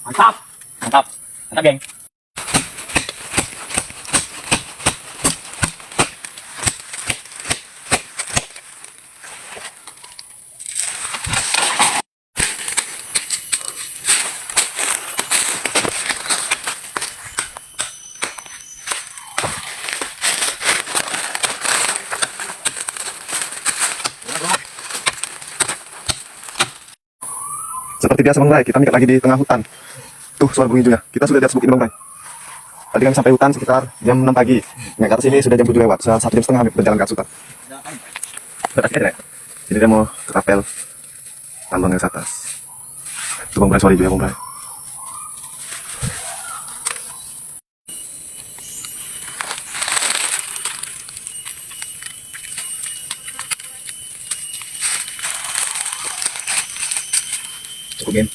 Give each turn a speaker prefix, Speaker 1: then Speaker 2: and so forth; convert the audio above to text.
Speaker 1: Mantap, mantap, mantap, geng.
Speaker 2: Seperti biasa Bang Bray, kita mikat lagi di tengah hutan. Tuh suara burung hijaunya. Kita sudah di atas bukit Bang Bray. Tadi kami sampai hutan sekitar jam 6 pagi. Nah, ke atas ini sudah jam 7 lewat. Sudah 1 jam setengah berjalan ke atas hutan. Jadi dia mau kerapel tandon yang atas. Tuh Bang Bray, suara hijau ya Bang Bray. Cukup, Gen.